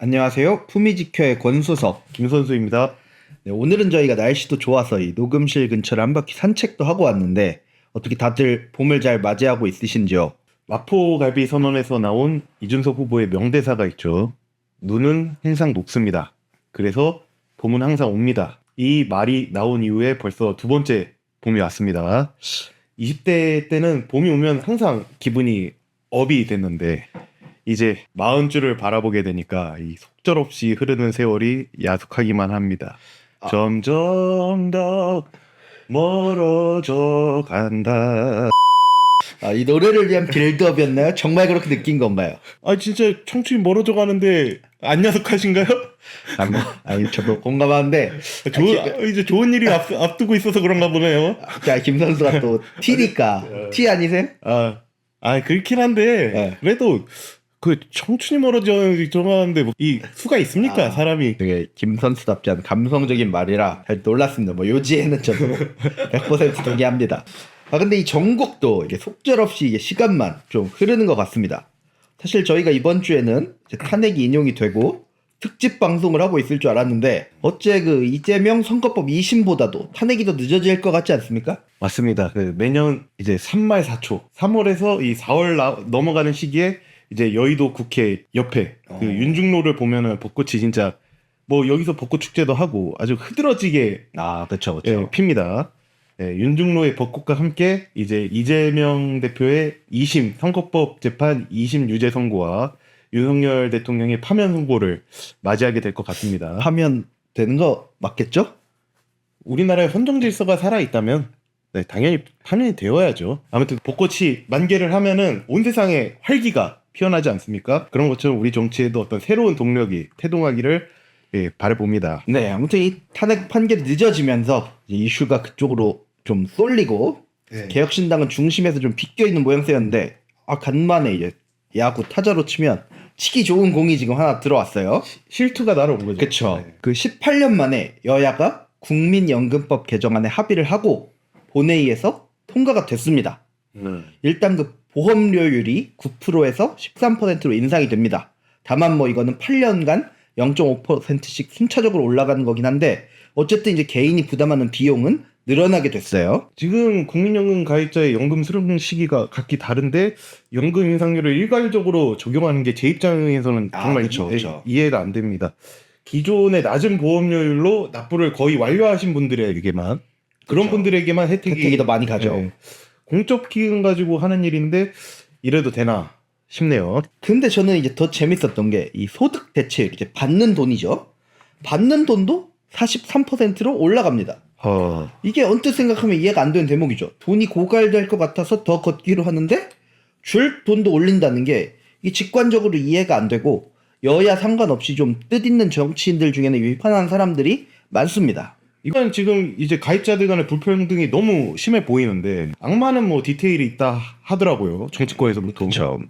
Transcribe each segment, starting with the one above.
안녕하세요. 품위지켜의 권수석 김선수입니다. 네, 오늘은 저희가 날씨도 좋아서 이 녹음실 근처를 한 바퀴 산책도 하고 왔는데 어떻게 다들 봄을 잘 맞이하고 있으신지요? 마포갈비 선언에서 나온 이준석 후보의 명대사가 있죠. 눈은 항상 녹습니다. 그래서 봄은 항상 옵니다. 이 말이 나온 이후에 벌써 두 번째 봄이 왔습니다. 20대 때는 봄이 오면 항상 기분이 업이 됐는데 이제 40줄을 바라보게 되니까 이 속절없이 흐르는 세월이 야속하기만 합니다. 점점 더 멀어져 간다. 이 노래를 위한 빌드업이었나요? 정말 그렇게 느낀 건가요? 아 진짜 청춘이 멀어져 가는데 안 야속하신가요? 아니 저도 공감하는데 이제 좋은 일이 앞두고 있어서 그런가 보네요. 김선수가 또 T니까 T 아니세요? 그렇긴 한데 네. 그래도 그 청춘이 멀어져 가는데 뭐 이 수가 있습니까 사람이? 되게 김선수답지 않은 감성적인 말이라 잘 놀랐습니다. 뭐 요지에는 저도 100% 동의합니다. 근데 이 전국도 이게 속절없이 이게 시간만 좀 흐르는 것 같습니다. 사실 저희가 이번 주에는 이제 탄핵이 인용이 되고 특집 방송을 하고 있을 줄 알았는데 어째 그 이재명 선거법 2심보다도 탄핵이 더 늦어질 것 같지 않습니까? 맞습니다. 그 매년 이제 3말 4초 3월에서 이 4월 넘어가는 시기에 이제 여의도 국회 옆에 그 윤중로를 보면은 벚꽃이 진짜 뭐 여기서 벚꽃 축제도 하고 아주 흐드러지게 그렇죠. 핍니다. 윤중로의 벚꽃과 함께 이제 이재명 대표의 2심 선거법 재판 2심 유죄 선고와 윤석열 대통령의 파면 선고를 맞이하게 될 것 같습니다. 하면 되는 거 맞겠죠? 우리나라의 헌정 질서가 살아있다면 당연히 파면이 되어야죠. 아무튼 벚꽃이 만개를 하면은 온 세상에 활기가 피어나지 않습니까? 그런 것처럼 우리 정치에도 어떤 새로운 동력이 태동하기를 바라봅니다. 네, 아무튼 이 탄핵 판결이 늦어지면서 이슈가 그쪽으로 좀 쏠리고 개혁신당은 중심에서 좀 비껴 있는 모양새였는데 간만에 이제 야구 타자로 치면 치기 좋은 공이 지금 하나 들어왔어요. 실투가 날아온 거죠. 그렇죠. 그 18년 만에 여야가 국민연금법 개정안에 합의를 하고 본회의에서 통과가 됐습니다. 일단 그 보험료율이 9%에서 13%로 인상이 됩니다. 다만 뭐 이거는 8년간 0.5%씩 순차적으로 올라가는 거긴 한데 어쨌든 이제 개인이 부담하는 비용은 늘어나게 됐어요. 지금 국민연금 가입자의 연금 수령 시기가 각기 다른데 연금 인상률을 일괄적으로 적용하는 게 제 입장에서는 정말 그쵸. 이해가 안 됩니다. 기존의 낮은 보험료율로 납부를 거의 완료하신 분들에게만 그런 분들에게만 혜택이 더 많이 가죠. 공적 기금 가지고 하는 일인데 이래도 되나 싶네요. 근데 저는 이제 더 재밌었던 게 이 소득 대체율, 이제 받는 돈이죠. 받는 돈도 43%로 올라갑니다. 이게 언뜻 생각하면 이해가 안 되는 대목이죠. 돈이 고갈될 것 같아서 더 걷기로 하는데 줄 돈도 올린다는 게 이게 직관적으로 이해가 안 되고 여야 상관없이 좀 뜻있는 정치인들 중에는 비판하는 사람들이 많습니다. 이건 지금 이제 가입자들 간의 불평등이 너무 심해 보이는데 악마는 뭐 디테일이 있다 하더라고요. 정치권에서부터. 그렇죠.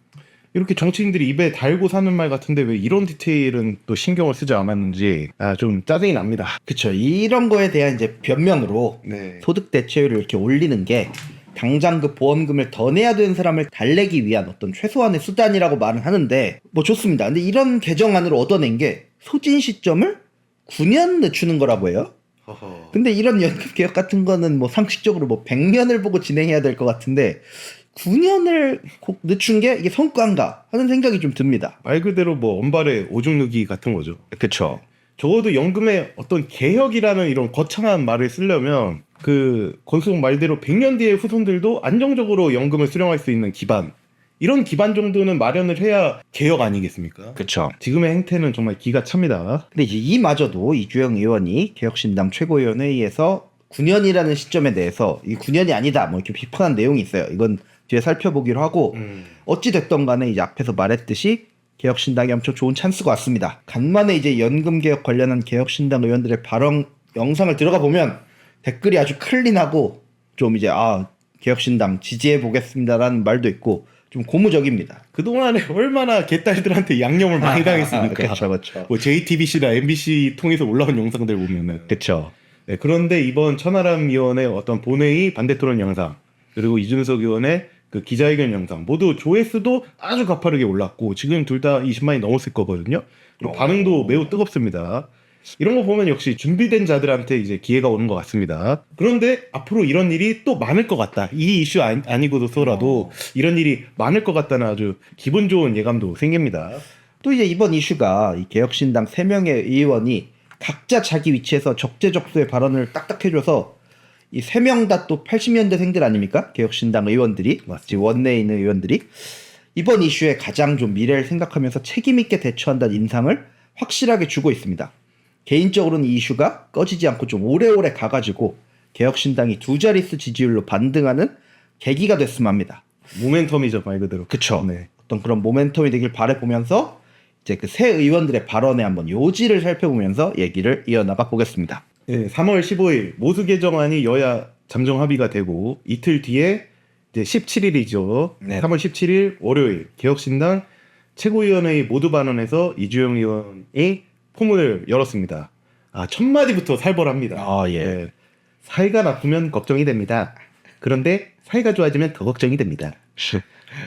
이렇게 정치인들이 입에 달고 사는 말 같은데 왜 이런 디테일은 또 신경을 쓰지 않았는지 좀 짜증이 납니다. 그렇죠. 이런 거에 대한 이제 변명으로 소득 대체율을 이렇게 올리는 게 당장 그 보험금을 더 내야 되는 사람을 달래기 위한 어떤 최소한의 수단이라고 말은 하는데 뭐 좋습니다. 근데 이런 개정안으로 얻어낸 게 소진 시점을 9년 늦추는 거라고 해요. 근데 이런 연금 개혁 같은 거는 뭐 상식적으로 뭐 100년을 보고 진행해야 될 것 같은데 9년을 꼭 늦춘 게 이게 성과인가 하는 생각이 좀 듭니다. 말 그대로 뭐 언발의 오줌 누기 같은 거죠. 그렇죠. 적어도 연금의 어떤 개혁이라는 이런 거창한 말을 쓰려면 그 권수동 말대로 100년 뒤에 후손들도 안정적으로 연금을 수령할 수 있는 기반, 이런 기반 정도는 마련을 해야 개혁 아니겠습니까? 그렇죠. 지금의 행태는 정말 기가 찹니다. 근데 이제 이마저도 이주영 의원이 개혁신당 최고위원회의에서 9년이라는 시점에 대해서 이 9년이 아니다 뭐 이렇게 비판한 내용이 있어요. 이건 뒤에 살펴보기로 하고 어찌 됐던 간에 이제 앞에서 말했듯이 개혁신당이 엄청 좋은 찬스가 왔습니다. 간만에 이제 연금 개혁 관련한 개혁신당 의원들의 발언 영상을 들어가 보면 댓글이 아주 클린하고 좀 이제 개혁신당 지지해 보겠습니다라는 말도 있고 좀 고무적입니다. 그동안에 얼마나 개딸들한테 양념을 많이 당했습니까? 그렇죠. 뭐 JTBC나 MBC 통해서 올라온 영상들 보면은. 그렇죠. 그런데 이번 천하람 의원의 어떤 본회의 반대 토론 영상 그리고 이준석 의원의 그 기자회견 영상 모두 조회수도 아주 가파르게 올랐고 지금 둘 다 20만이 넘었을 거거든요. 그리고 반응도 매우 뜨겁습니다. 이런 거 보면 역시 준비된 자들한테 이제 기회가 오는 것 같습니다. 그런데 앞으로 이런 일이 또 많을 것 같다. 이 이슈 아니고서라도 이런 일이 많을 것 같다는 아주 기분 좋은 예감도 생깁니다. 또 이제 이번 이슈가 이 개혁신당 3명의 의원이 각자 자기 위치에서 적재적소의 발언을 딱딱 해줘서 이 3명 다 또 80년대생들 아닙니까? 개혁신당 의원들이, 지금 원내에 있는 의원들이 이번 이슈에 가장 좀 미래를 생각하면서 책임있게 대처한다는 인상을 확실하게 주고 있습니다. 개인적으로는 이 이슈가 꺼지지 않고 좀 오래오래 가가지고 개혁신당이 2자릿수 지지율로 반등하는 계기가 됐으면 합니다. 모멘텀이죠, 말 그대로. 그쵸. 네. 어떤 그런 모멘텀이 되길 바라보면서 이제 그 새 의원들의 발언에 한번 요지를 살펴보면서 얘기를 이어나가 보겠습니다. 네, 3월 15일 모수 개정안이 여야 잠정 합의가 되고 이틀 뒤에 이제 17일이죠. 네. 3월 17일 월요일 개혁신당 최고위원회의 모두 반원에서 이주영 의원이 포문을 열었습니다. 첫 마디부터 살벌합니다. 예. 네, 사이가 나쁘면 걱정이 됩니다. 그런데 사이가 좋아지면 더 걱정이 됩니다.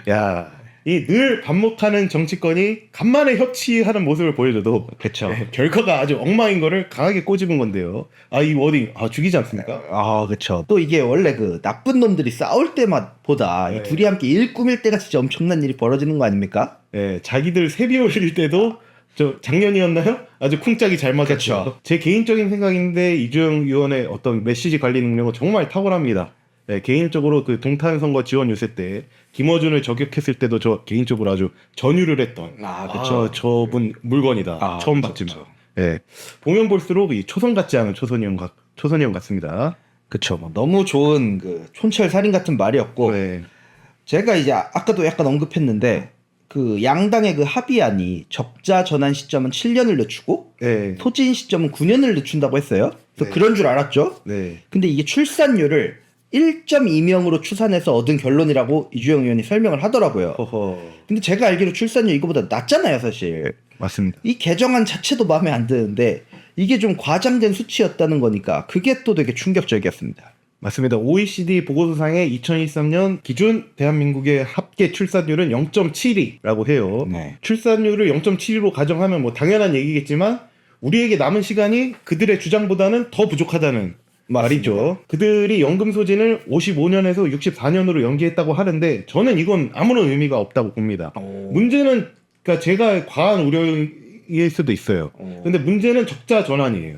야, 이 늘 반목하는 정치권이 간만에 협치하는 모습을 보여줘도 그쵸. 결과가 아주 엉망인 거를 강하게 꼬집은 건데요. 이 워딩 죽이지 않습니까? 그쵸. 또 이게 원래 그 나쁜 놈들이 싸울 때마보다 이 둘이 함께 일 꾸밀 때가 진짜 엄청난 일이 벌어지는 거 아닙니까? 네, 자기들 세비 올릴 때도 저 작년이었나요? 아주 쿵짝이 잘 맞았죠. 그쵸. 제 개인적인 생각인데 이주영 의원의 어떤 메시지 관리 능력은 정말 탁월합니다. 네, 개인적으로 그 동탄 선거 지원 유세 때 김어준을 저격했을 때도 저 개인적으로 아주 전율을 했던 그쵸. 저분 물건이다. 처음 봤지만. 네, 보면 볼수록 이 초선 같지 않은 초선이형 같습니다. 그쵸. 뭐 너무 좋은 그 촌철 살인 같은 말이었고 네. 제가 이제 아까도 약간 언급했는데 그 양당의 그 합의안이 적자 전환 시점은 7년을 늦추고 네. 소진 시점은 9년을 늦춘다고 했어요. 그래서 그런 줄 알았죠. 네. 근데 이게 출산율을 1.2명으로 추산해서 얻은 결론이라고 이주영 의원이 설명을 하더라고요. 허허. 근데 제가 알기로 출산율 이거보다 낮잖아요, 사실. 맞습니다. 이 개정안 자체도 마음에 안 드는데 이게 좀 과장된 수치였다는 거니까 그게 또 되게 충격적이었습니다. 맞습니다. OECD 보고서상의 2023년 기준 대한민국의 합계 출산율은 0.72라고 해요. 네. 출산율을 0.72로 가정하면 뭐 당연한 얘기겠지만 우리에게 남은 시간이 그들의 주장보다는 더 부족하다는 말이죠. 그들이 연금 소진을 55년에서 64년으로 연기했다고 하는데 저는 이건 아무런 의미가 없다고 봅니다. 문제는 그러니까 제가 과한 우려일 수도 있어요. 근데 문제는 적자 전환이에요.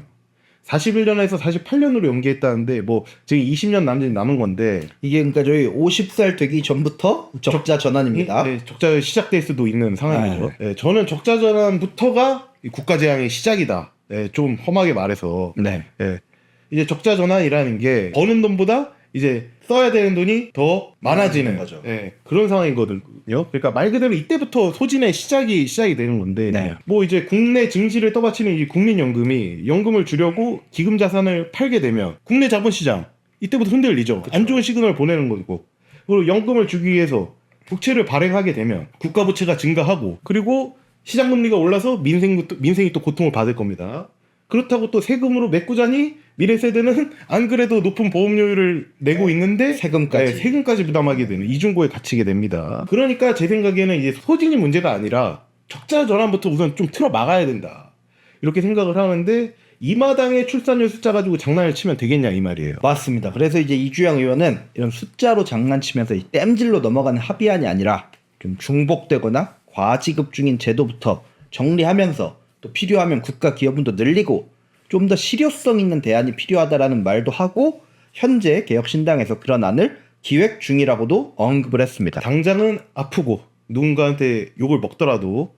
41년에서 48년으로 연기했다는데 뭐 지금 20년 남은 건데 이게 그러니까 저희 50살 되기 전부터 적자 전환입니다. 네, 적자 시작될 수도 있는 상황이죠. 네, 저는 적자 전환부터가 이 국가 재앙의 시작이다. 네, 좀 험하게 말해서 네. 네, 이제 적자 전환이라는 게 버는 돈보다 이제 써야 되는 돈이 더 많아지는 거죠. 네, 그런 상황이거든요. 그러니까 말 그대로 이때부터 소진의 시작이 되는 건데 네. 뭐 이제 국내 증시를 떠받치는 이 국민연금이 연금을 주려고 기금 자산을 팔게 되면 국내 자본시장 이때부터 흔들리죠. 안 좋은 시그널을 보내는 거고 그리고 연금을 주기 위해서 국채를 발행하게 되면 국가 부채가 증가하고 그리고 시장 금리가 올라서 민생이 또 고통을 받을 겁니다. 그렇다고 또 세금으로 메꾸자니 미래 세대는 안 그래도 높은 보험료를 내고 있는데 세금까지 부담하게 되는 이중고에 갇히게 됩니다. 그러니까 제 생각에는 이제 소진이 문제가 아니라 적자 전환부터 우선 좀 틀어 막아야 된다. 이렇게 생각을 하는데 이 마당에 출산율 숫자 가지고 장난을 치면 되겠냐 이 말이에요. 맞습니다. 그래서 이제 이주영 의원은 이런 숫자로 장난치면서 이 땜질로 넘어가는 합의안이 아니라 좀 중복되거나 과지급 중인 제도부터 정리하면서 또 필요하면 국가 기여분도 늘리고 좀 더 실효성 있는 대안이 필요하다라는 말도 하고 현재 개혁신당에서 그런 안을 기획 중이라고도 언급을 했습니다. 당장은 아프고 누군가한테 욕을 먹더라도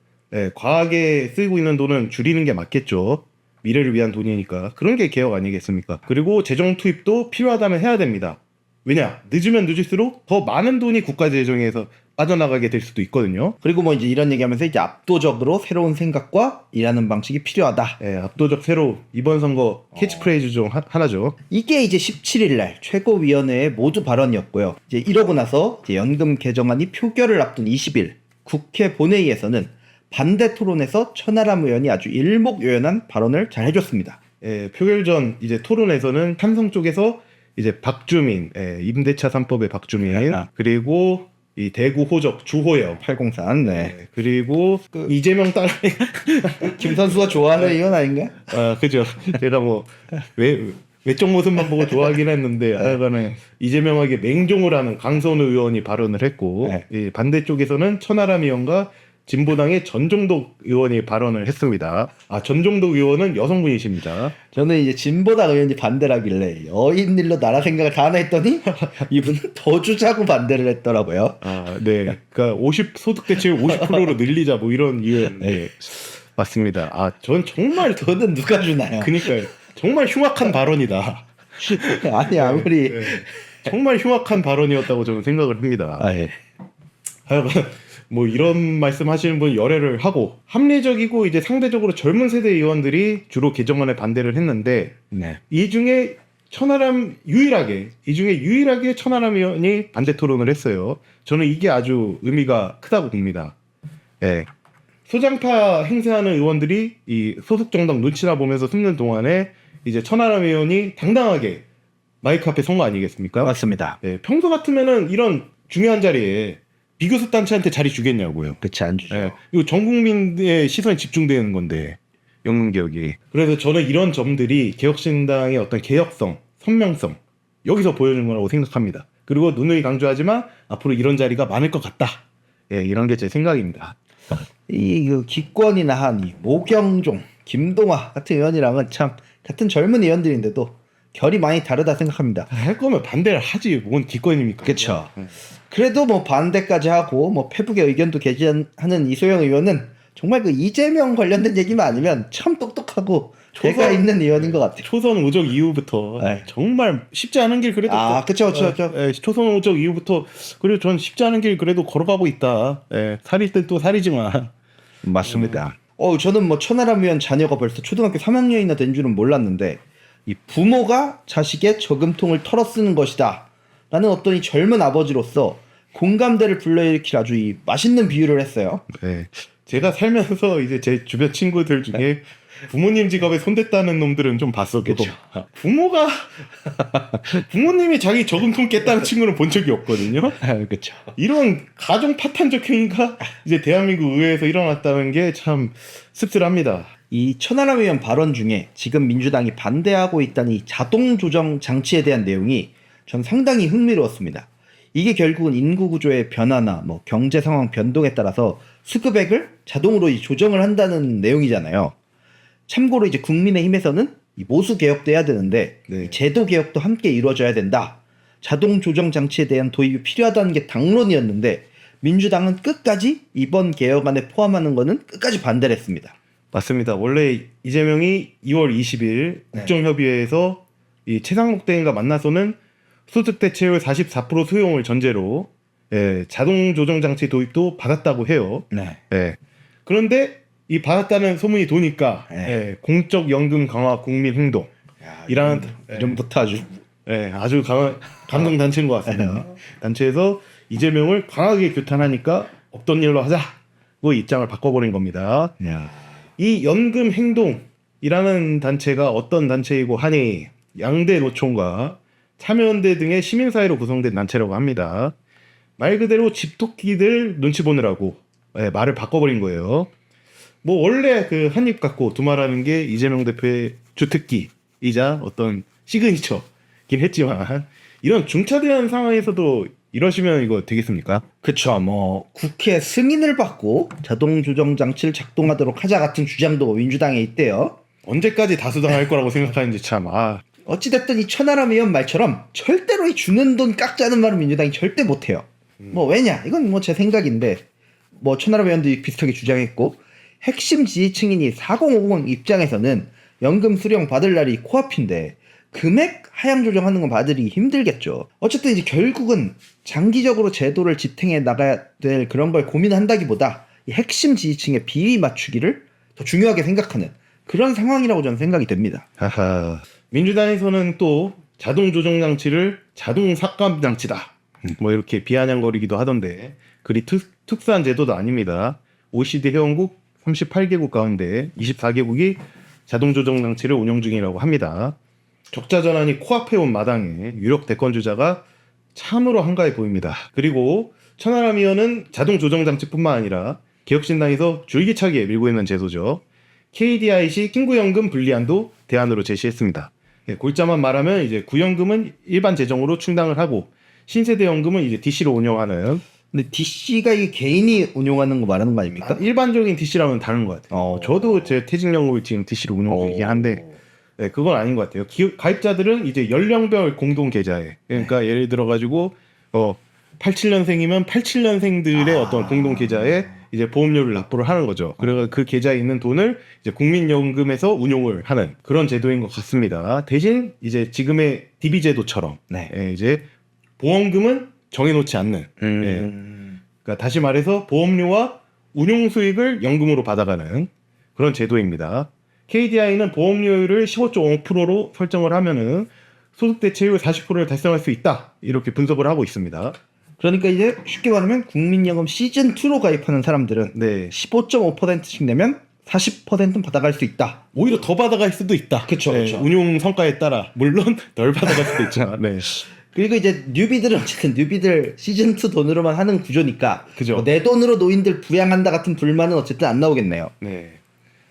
과하게 쓰이고 있는 돈은 줄이는 게 맞겠죠. 미래를 위한 돈이니까. 그런 게 개혁 아니겠습니까? 그리고 재정 투입도 필요하다면 해야 됩니다. 왜냐? 늦으면 늦을수록 더 많은 돈이 국가 재정에서 빠져나가게 될 수도 있거든요. 그리고 뭐 이제 이런 얘기하면서 이제 압도적으로 새로운 생각과 일하는 방식이 필요하다. 압도적 새로 이번 선거 캐치프레이즈 중 하나죠. 이게 이제 17일 날 최고위원회의 모두 발언이었고요. 이제 이러고 나서 이제 연금 개정안이 표결을 앞둔 20일 국회 본회의에서는 반대 토론에서 천하람 의원이 아주 일목요연한 발언을 잘 해줬습니다. 표결 전 이제 토론에서는 삼성 쪽에서 이제 박주민, 임대차 3법의 박주민, 그리고 이 대구 호적 주호영 803. 네. 네, 그리고 이재명 딸 김 선수가 좋아하는 이건 아닌가? 아, 그죠. 제가 뭐 외적 모습만 보고 좋아하긴 했는데 하여간에 이재명에게 맹종을 하는 강선우 의원이 발언을 했고 네. 이 반대쪽에서는 천하람 의원과 진보당의 전종덕 의원이 발언을 했습니다. 아, 전종덕 의원은 여성분이십니다. 저는 이제 진보당 의원이 반대를 하길래 여인 일로 나라 생각을 다 하나 했더니 이분은 더 주자고 반대를 했더라고요. 아, 네. 그러니까 소득 대체율 50%로 늘리자 뭐 이런 이유였는데 네. 맞습니다. 아, 전 정말 돈은 누가 주나요? 그러니까요. 정말 흉악한 발언이다. 아니 아무리 네. 정말 흉악한 발언이었다고 저는 생각을 합니다. 아, 예. 하여간 뭐 이런 말씀하시는 분 열애를 하고 합리적이고 이제 상대적으로 젊은 세대 의원들이 주로 개정안에 반대를 했는데 네. 이 중에 유일하게 천하람 의원이 반대 토론을 했어요. 저는 이게 아주 의미가 크다고 봅니다. 예. 소장파 행세하는 의원들이 이 소속 정당 눈치나 보면서 숨는 동안에 이제 천하람 의원이 당당하게 마이크 앞에 선 거 아니겠습니까? 맞습니다. 예, 평소 같으면은 이런 중요한 자리에 비교섭 단체한테 자리 주겠냐고요. 그치 안 주죠. 예, 이거 전 국민의 시선이 집중되는 건데 연금개혁이. 그래서 저는 이런 점들이 개혁신당의 어떤 개혁성, 선명성 여기서 보여준 거라고 생각합니다. 그리고 누누이 강조하지만 앞으로 이런 자리가 많을 것 같다. 예, 이런 게 제 생각입니다. 이 기권이나 한 이 모경종, 김동화 같은 의원이랑은 참 같은 젊은 의원들인데도 결이 많이 다르다 생각합니다. 할 거면 반대를 하지 뭔 기권입니까? 그렇죠. 그래도 뭐 반대까지 하고 뭐 페북의 의견도 게시하는 이소영 의원은 정말 그 이재명 관련된 얘기만 아니면 참 똑똑하고 재가 있는 의원인 것 같아요. 초선 오적 이후부터 네. 정말 쉽지 않은 길 그래도 그쵸. 초선 오적 이후부터 그리고 전 쉽지 않은 길 그래도 걸어가고 있다. 예, 살일 땐 또 살이지만 맞습니다. 저는 뭐 천하람 의원 자녀가 벌써 초등학교 3학년이나 된 줄은 몰랐는데 이 부모가 자식의 저금통을 털어 쓰는 것이다 라는 어떤 이 젊은 아버지로서 공감대를 불러일으킬 아주 이 맛있는 비유를 했어요. 네. 제가 살면서 이제 제 주변 친구들 중에 부모님 지갑에 손댔다는 놈들은 좀 봤어도 그쵸. 부모님이 자기 저금통 깼다는 친구는 본 적이 없거든요. 그렇죠. 이런 가정 파탄적 행위가 이제 대한민국 의회에서 일어났다는 게 참 씁쓸합니다. 이 천하람 의원 발언 중에 지금 민주당이 반대하고 있다는 이 자동 조정 장치에 대한 내용이 전 상당히 흥미로웠습니다. 이게 결국은 인구 구조의 변화나 뭐 경제 상황 변동에 따라서 수급액을 자동으로 조정을 한다는 내용이잖아요. 참고로 이제 국민의힘에서는 이 모수 개혁도 해야 되는데 네. 이 제도 개혁도 함께 이루어져야 된다. 자동 조정 장치에 대한 도입이 필요하다는 게 당론이었는데 민주당은 끝까지 이번 개혁안에 포함하는 거는 끝까지 반대를 했습니다. 맞습니다. 원래 이재명이 2월 20일 국정협의회에서 이 최상목 대행과 만나서는 소득 대체율 44% 수용을 전제로 자동 조정 장치 도입도 받았다고 해요. 네. 그런데 이 받았다는 소문이 도니까 공적 연금 강화 국민 행동 이라는 이름부터 아주 아주 강한 감동 단체인 것 같습니다. 단체에서 이재명을 강하게 규탄하니까 없던 일로 하자고 입장을 바꿔버린 겁니다. 야. 이 연금 행동이라는 단체가 어떤 단체이고 하니 양대 노총과 참여연대 등의 시민사회로 구성된 단체라고 합니다. 말 그대로 집토끼들 눈치 보느라고 말을 바꿔버린 거예요. 뭐 원래 그 한입 갖고 두말하는 게 이재명 대표의 주특기이자 어떤 시그니처긴 했지만 이런 중차대한 상황에서도 이러시면 이거 되겠습니까? 그쵸. 뭐 국회 승인을 받고 자동 조정 장치를 작동하도록 하자 같은 주장도 민주당에 있대요. 언제까지 다수당할 거라고 생각하는지 참. 어찌됐든 이 천하람 의원 말처럼 절대로 이 주는 돈 깎자는 말은 민주당이 절대 못해요. 뭐 왜냐? 이건 뭐 제 생각인데 뭐 천하람 의원도 비슷하게 주장했고 핵심 지지층인 이 4050 입장에서는 연금 수령 받을 날이 코앞인데 금액 하향 조정하는 건 받으기 힘들겠죠. 어쨌든 이제 결국은 장기적으로 제도를 지탱해 나가야 될 그런 걸 고민한다기보다 이 핵심 지지층의 비위 맞추기를 더 중요하게 생각하는 그런 상황이라고 저는 생각이 됩니다. 민주당에서는 또 자동 조정 장치를 자동 삭감 장치다. 뭐 이렇게 비아냥거리기도 하던데 그리 특수한 제도도 아닙니다. OECD 회원국 38개국 가운데 24개국이 자동 조정 장치를 운영 중이라고 합니다. 적자 전환이 코앞에 온 마당에 유력 대권 주자가 참으로 한가해 보입니다. 그리고 천하람 의원은 자동 조정 장치뿐만 아니라 개혁신당에서 줄기차게 밀고 있는 제도죠. KDI식 신구연금 분리안도 대안으로 제시했습니다. 예, 골자만 말하면 이제 구연금은 일반 재정으로 충당을 하고 신세대 연금은 이제 DC로 운영하는. 근데 DC가 이게 개인이 운용하는 거 말하는 거 아닙니까? 일반적인 DC랑은 다른 것 같아요. 어. 저도 제 퇴직연금을 지금 DC로 운영 중이긴 한데 네, 그건 아닌 것 같아요. 가입자들은 이제 연령별 공동 계좌에, 그러니까 예를 들어 가지고 87년생이면 87년생들의 어떤 공동 계좌에 이제 보험료를 납부를 하는 거죠. 그래서 그 계좌에 있는 돈을 이제 국민연금에서 운용을 하는 그런 제도인 것 같습니다. 대신 이제 지금의 DB 제도처럼 네. 예, 이제 보험금은 정해놓지 않는. 예. 그러니까 다시 말해서 보험료와 운용 수익을 연금으로 받아가는 그런 제도입니다. KDI는 보험료율을 15.5%로 설정을 하면은 소득 대체율 40%를 달성할 수 있다. 이렇게 분석을 하고 있습니다. 그러니까 이제 쉽게 말하면 국민연금 시즌 2로 가입하는 사람들은 네. 15.5%씩 내면 40%는 받아갈 수 있다. 오히려 더 받아갈 수도 있다. 그쵸, 네, 그쵸. 운용 성과에 따라 물론 덜 받아갈 수도 있잖아. 네. 그리고 이제 뉴비들은 어쨌든 뉴비들 시즌 2 돈으로만 하는 구조니까 그죠. 뭐내 돈으로 노인들 부양한다 같은 불만은 어쨌든 안 나오겠네요. 네.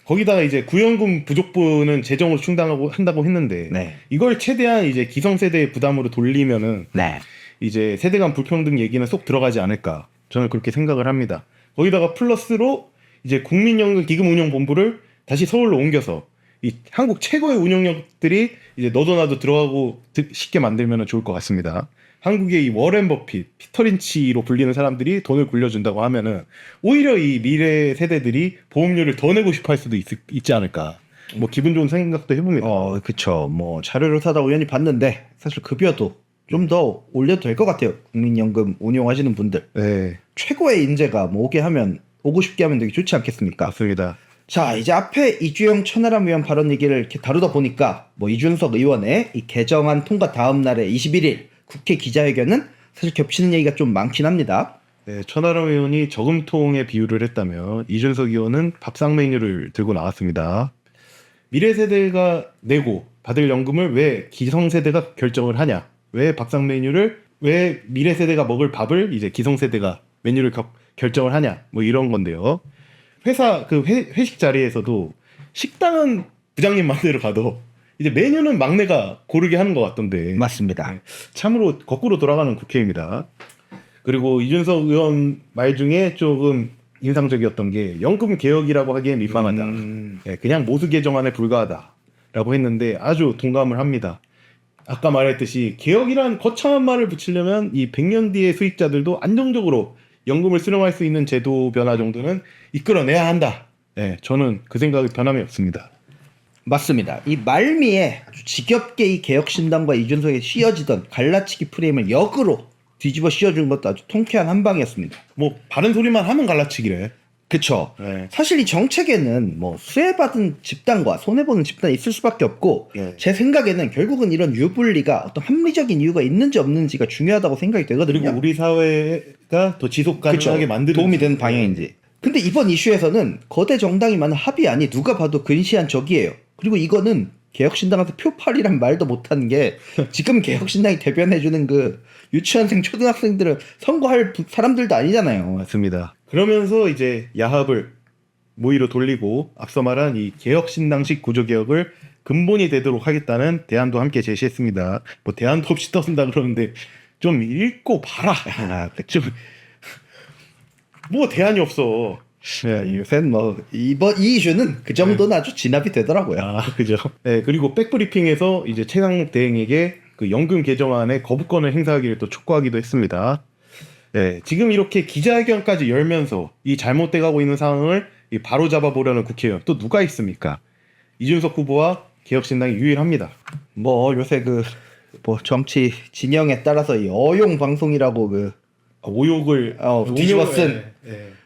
거기다가 이제 구연금 부족분은 재정으로 충당하고 한다고 했는데 네. 이걸 최대한 이제 기성세대의 부담으로 돌리면은 네. 이제 세대 간 불평등 얘기는 쏙 들어가지 않을까 저는 그렇게 생각을 합니다. 거기다가 플러스로 이제 국민연금 기금운용본부를 다시 서울로 옮겨서 이 한국 최고의 운용력들이 이제 너도 나도 들어가고 쉽게 만들면 좋을 것 같습니다. 한국의 이 워렌 버핏, 피터 린치로 불리는 사람들이 돈을 굴려준다고 하면은 오히려 이 미래 세대들이 보험료를 더 내고 싶어 할 수도 있지 않을까. 뭐 기분 좋은 생각도 해봅니다. 그쵸. 뭐 자료를 사다 우연히 봤는데 사실 급여도 좀 더 올려도 될 것 같아요. 국민연금 운용하시는 분들. 네, 최고의 인재가 뭐 오고 싶게 하면 되게 좋지 않겠습니까? 맞습니다. 자, 이제 앞에 이주영 천하람 의원 발언 얘기를 이렇게 다루다 보니까 뭐 이준석 의원의 이 개정안 통과 다음 날에 21일 국회 기자회견은 사실 겹치는 얘기가 좀 많긴 합니다. 네, 천하람 의원이 저금통에 비유를 했다면 이준석 의원은 밥상 메뉴를 들고 나왔습니다. 미래 세대가 내고 받을 연금을 왜 기성세대가 결정을 하냐? 왜 밥상 메뉴를 왜 미래 세대가 먹을 밥을 이제 기성세대가 메뉴를 결정을 하냐? 뭐 이런 건데요. 회사 그 회식 자리에서도 식당은 부장님 맘대로 가도 이제 메뉴는 막내가 고르게 하는 것 같던데. 맞습니다. 네, 참으로 거꾸로 돌아가는 국회입니다. 그리고 이준석 의원 말 중에 조금 인상적이었던 게 연금 개혁이라고 하기엔 민망하다. 네, 그냥 모수 개정안에 불과하다라고 했는데 아주 동감을 합니다. 아까 말했듯이 개혁이란 거창한 말을 붙이려면 이 100년 뒤의 수익자들도 안정적으로 연금을 수령할 수 있는 제도 변화 정도는 이끌어내야 한다. 네, 저는 그 생각이 변함이 없습니다. 맞습니다. 이 말미에 아주 지겹게 이 개혁신당과 이준석에 씌워지던 갈라치기 프레임을 역으로 뒤집어 씌워준 것도 아주 통쾌한 한 방이었습니다. 뭐 바른 소리만 하면 갈라치기래. 그쵸. 네. 사실 이 정책에는 뭐 수혜받은 집단과 손해보는 집단이 있을 수밖에 없고 네. 제 생각에는 결국은 이런 유불리가 어떤 합리적인 이유가 있는지 없는지가 중요하다고 생각이 되거든요. 그리고 우리 사회가 더 지속 가능하게 만드는 도움이 되는 방향인지. 근데 이번 이슈에서는 거대 정당이 많은 합의안이 누가 봐도 근시한 적이에요. 그리고 이거는 개혁신당한테 표팔이란 말도 못한 게 지금 개혁신당이 대변해주는 그 유치원생 초등학생들은 선거할 사람들도 아니잖아요. 맞습니다. 그러면서 이제 야합을 모의로 돌리고 앞서 말한 이 개혁신당식 구조개혁을 근본이 되도록 하겠다는 대안도 함께 제시했습니다. 뭐 대안도 없이 떠든다 그러는데 좀 읽고 봐라. 좀 뭐 대안이 없어. 네, 요새는 뭐 이번 이 이슈는 그 정도는 아주 진압이 되더라고요. 아, 그죠. 네, 그리고 백브리핑에서 이제 최강 대행에게 그 연금 개정안의 거부권을 행사하기를 또 촉구하기도 했습니다. 네, 지금 이렇게 기자회견까지 열면서 이 잘못돼가고 있는 상황을 바로 잡아보려는 국회의원 또 누가 있습니까? 이준석 후보와 개혁신당이 유일합니다. 뭐 요새 그 뭐 정치 진영에 따라서 이 어용 방송이라고 그 오욕을 뒤집어 쓴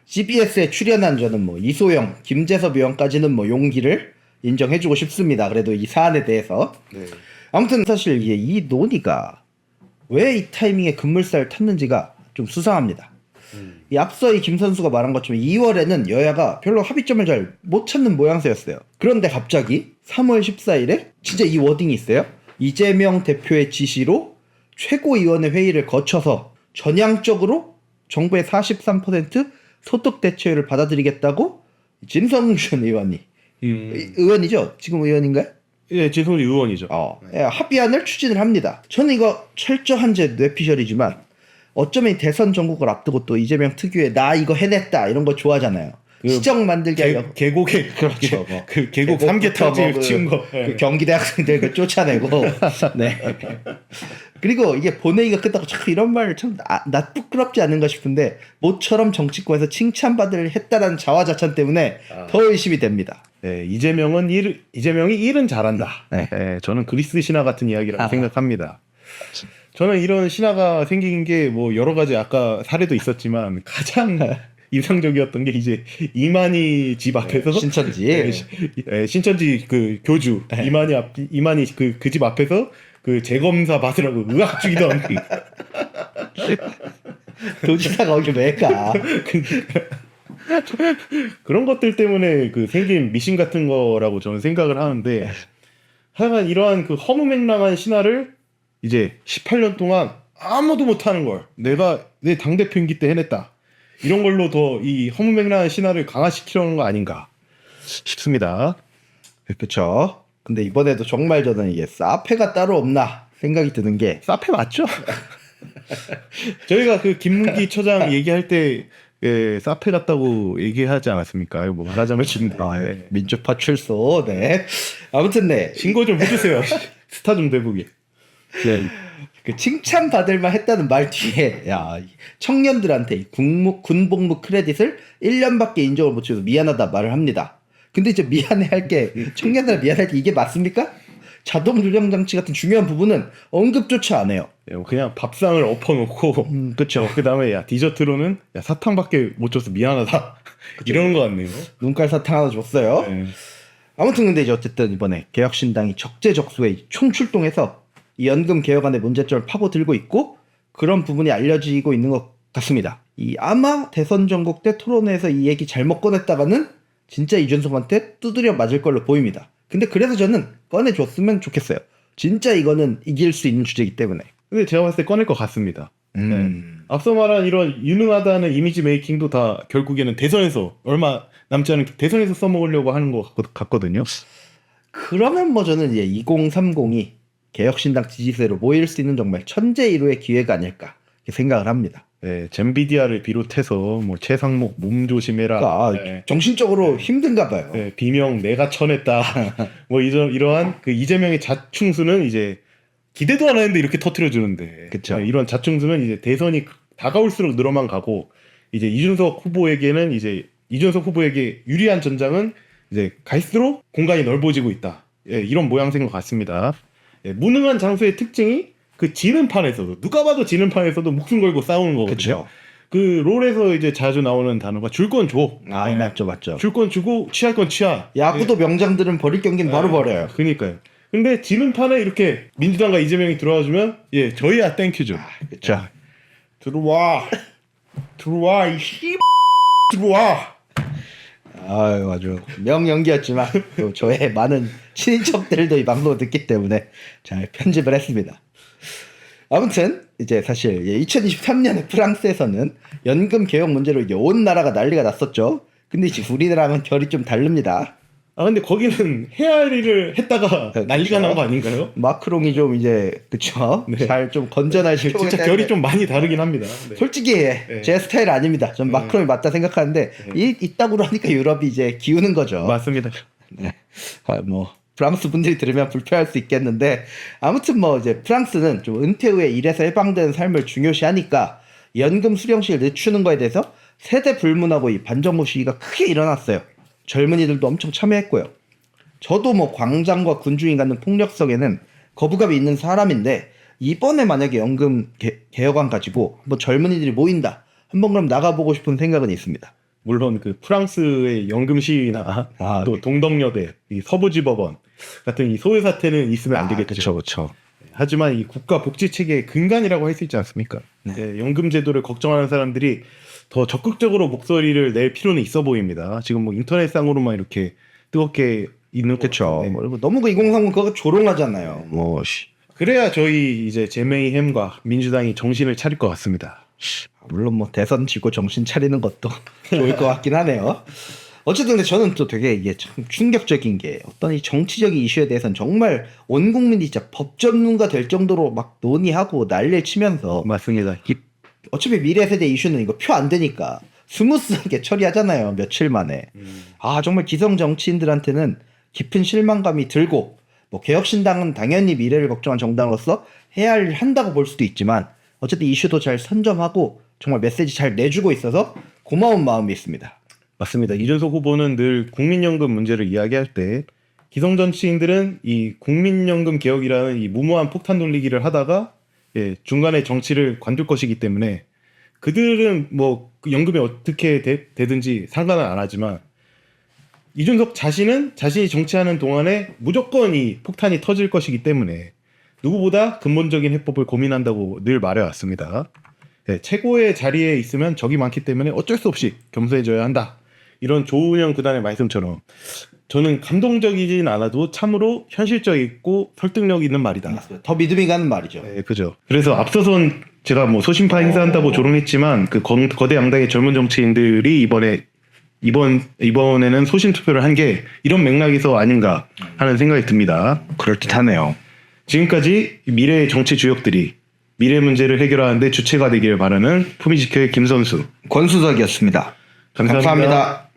CBS에 출연한 저는 뭐 이소영, 김재섭 의원까지는 뭐 용기를 인정해주고 싶습니다. 그래도 이 사안에 대해서. 네. 아무튼 사실 이 논의가 왜 이 타이밍에 급물살을 탔는지가 좀 수상합니다. 이 앞서 이 김 선수가 말한 것처럼 2월에는 여야가 별로 합의점을 잘 못 찾는 모양새였어요. 그런데 갑자기 3월 14일에 진짜 이 워딩이 있어요. 이재명 대표의 지시로 최고위원회 회의를 거쳐서 전향적으로 정부의 43% 소득 대체율을 받아들이겠다고 진성준 의원이 의원이죠? 지금 의원인가요? 예, 진성준 의원이죠. 예, 합의안을 추진을 합니다. 저는 이거 철저한 제 뇌피셜이지만 어쩌면 이 대선 전국을 앞두고 또 이재명 특유의 나 이거 해냈다 이런 거 좋아하잖아요. 시정 만들기 하려고. 계곡에 그렇죠. 그 계곡 삼계탕집 치운 거. 그 경기대 학생들 그 쫓아내고. 네. 그리고 이게 본회의가 끝나고 참 이런 말 참 나 부끄럽지 않은가 싶은데 모처럼 정치권에서 칭찬받을 했다라는 자화자찬 때문에 더 의심이 됩니다. 네, 이재명이 일은 잘한다. 네. 네, 저는 그리스 신화 같은 이야기라고 생각합니다. 저는 이런 신화가 생긴 게 뭐 여러 가지 아까 사례도 있었지만 가장 인상적이었던 게 이제 이만희 집 앞에서 신천지 신천지 그 교주 이만희 그 집 앞에서 그 재검사 받으라고 의학 죽이던 도지사가 거기 왜 가? 그런 것들 때문에 그 생긴 미신 같은 거라고 저는 생각을 하는데 하여간 이러한 그 허무맹랑한 신화를 이제 18년 동안 아무도 못하는 걸 내가 내 당대표 임기 때 해냈다. 이런 걸로 더 이 허무맹랑한 신화를 강화시키려는 거 아닌가 싶습니다. 그렇죠. 근데 이번에도 정말 저는 이게 사페가 따로 없나 생각이 드는 게 사페 맞죠? 저희가 그 김문기 처장 얘기할 때 예, 사페 같다고 얘기하지 않았습니까? 뭐 말하자면 진데 민주파 출소. 네. 아무튼 네. 신고 좀 해주세요. 스타 좀 돼보게. 네. 그 칭찬받을 만 했다는 말 뒤에 야 청년들한테 군복무 크레딧을 1년밖에 인정을 못 줘서 미안하다 말을 합니다. 근데 이제 미안해할 게 청년들 미안할 게 이게 맞습니까? 자동 유령 장치 같은 중요한 부분은 언급조차 안 해요. 그냥 밥상을 엎어놓고 그렇죠. 그다음에 야 디저트로는 야 사탕밖에 못 줘서 미안하다 이러는 것 같네요. 눈깔 사탕 하나 줬어요. 네. 아무튼 근데 이제 어쨌든 이번에 개혁신당이 적재적소에 총출동해서 이 연금 개혁안의 문제점을 파고들고 있고 그런 부분이 알려지고 있는 것 같습니다. 이 아마 대선 전국 때 토론회에서 이 얘기 잘못 꺼냈다가는 진짜 이준석한테 두드려 맞을 걸로 보입니다. 근데 그래서 저는 꺼내줬으면 좋겠어요. 진짜 이거는 이길 수 있는 주제이기 때문에. 근데 제가 봤을 때 꺼낼 것 같습니다. 네. 앞서 말한 이런 유능하다는 이미지 메이킹도 다 결국에는 대선에서 얼마 남지 않은 대선에서 써먹으려고 하는 것 같거든요. 그러면 뭐 저는 이제 2030이 개혁신당 지지세로 모일 수 있는 정말 천재일우의 기회가 아닐까 이렇게 생각을 합니다. 네, 젠비디아를 비롯해서 뭐 최상목 몸 조심해라. 그러니까 네. 정신적으로 힘든가 봐요. 네, 비명 내가 쳐냈다. 뭐 이러한 그 이재명의 자충수는 이제 기대도 안 했는데 이렇게 터트려 주는데. 그쵸. 네, 이런 자충수는 이제 대선이 다가올수록 늘어만 가고 이제 이준석 후보에게 유리한 전장은 이제 갈수록 공간이 넓어지고 있다. 예, 이런 모양새인 것 같습니다. 예, 무능한 장소의 특징이 그 지는 판에서도 누가 봐도 지는 판에서도 목숨 걸고 싸우는 거거든요. 그쵸. 그 롤에서 이제 자주 나오는 단어가 줄 건 줘. 맞죠. 줄 건 주고 취할 건 취하. 야구도 명장들은 버릴 경기는 바로 버려요. 그러니까요. 근데 지는 판에 이렇게 민주당과 이재명이 들어와주면 예 저희야 땡큐죠. 그쵸. 들어와 이 씨. 들어와. 아유 아주 명연기였지만 또 저의 많은 친인척들도 이 방송을 듣기 때문에 잘 편집을 했습니다. 아무튼 이제 사실 2023년에 프랑스에서는 연금 개혁 문제로 이제 온 나라가 난리가 났었죠. 근데 이제 우리나라랑 결이 좀 다릅니다. 아 근데 거기는 헤아리를 했다가 난리가 난 거 아닌가요? 마크롱이 좀 이제 그쵸 네. 잘 좀 건전할 시 진짜 결이 좀 많이 다르긴 합니다. 네. 솔직히 제 스타일 아닙니다. 전 마크롱이 맞다 생각하는데 이따구로 하니까 유럽이 이제 기우는 거죠. 맞습니다. 네. 뭐 프랑스 분들이 들으면 불편할 수 있겠는데 아무튼 뭐 이제 프랑스는 좀 은퇴 후에 일에서 해방되는 삶을 중요시하니까 연금 수령시를 늦추는 거에 대해서 세대 불문하고 이 반정부 시위가 크게 일어났어요. 젊은이들도 엄청 참여했고요. 저도 뭐 광장과 군중이 갖는 폭력성에는 거부감이 있는 사람인데 이번에 만약에 연금 개혁안 가지고 한번 젊은이들이 모인다. 한번 그럼 나가보고 싶은 생각은 있습니다. 물론 그 프랑스의 연금 시위나 또 동덕여대, 이 서부지법원 같은 이 소외 사태는 있으면 안 되겠죠. 그렇죠. 하지만 이 국가 복지 체계의 근간이라고 할 수 있지 않습니까? 네, 연금 제도를 걱정하는 사람들이 더 적극적으로 목소리를 낼 필요는 있어 보입니다. 지금 뭐 인터넷상으로만 이렇게 뜨겁게 있는 그렇죠. 네. 너무 그 2030 그거 조롱하잖아요. 그래야 저희 이제 제메이햄과 민주당이 정신을 차릴 것 같습니다. 물론 뭐 대선 지고 정신 차리는 것도 좋을 것 같긴 하네요. 어쨌든 근데 저는 또 되게 이게 참 충격적인 게 어떤 이 정치적인 이슈에 대해서는 정말 온 국민이 진짜 법 전문가 될 정도로 막 논의하고 난리를 치면서 맞습니다. 어차피 미래 세대 이슈는 이거 표 안 되니까 스무스하게 처리하잖아요. 며칠 만에. 아 정말 기성 정치인들한테는 깊은 실망감이 들고 뭐 개혁신당은 당연히 미래를 걱정한 정당으로서 해야 한다고 볼 수도 있지만 어쨌든 이슈도 잘 선점하고 정말 메시지 잘 내주고 있어서 고마운 마음이 있습니다. 맞습니다. 이준석 후보는 늘 국민연금 문제를 이야기할 때 기성 정치인들은 이 국민연금 개혁이라는 이 무모한 폭탄 돌리기를 하다가 중간에 정치를 관둘 것이기 때문에 그들은 뭐그 연금이 어떻게 되든지 상관은 안 하지만 이준석 자신은 자신이 정치하는 동안에 무조건 이 폭탄이 터질 것이기 때문에 누구보다 근본적인 해법을 고민한다고 늘 말해왔습니다. 최고의 자리에 있으면 적이 많기 때문에 어쩔 수 없이 겸손해져야 한다. 이런 조은영 구단의 말씀처럼 저는 감동적이진 않아도 참으로 현실적이고 설득력 있는 말이다. 더 믿음이 가는 말이죠. 네, 그죠. 그래서 앞서선 제가 뭐 소신파 행사한다고 조롱했지만 그 거대 양당의 젊은 정치인들이 이번에는 소신 투표를 한 게 이런 맥락에서 아닌가 하는 생각이 듭니다. 그럴듯하네요. 지금까지 미래의 정치 주역들이 미래 문제를 해결하는데 주체가 되기를 바라는 품위지켜의 김선수. 권수석이었습니다. 감사합니다.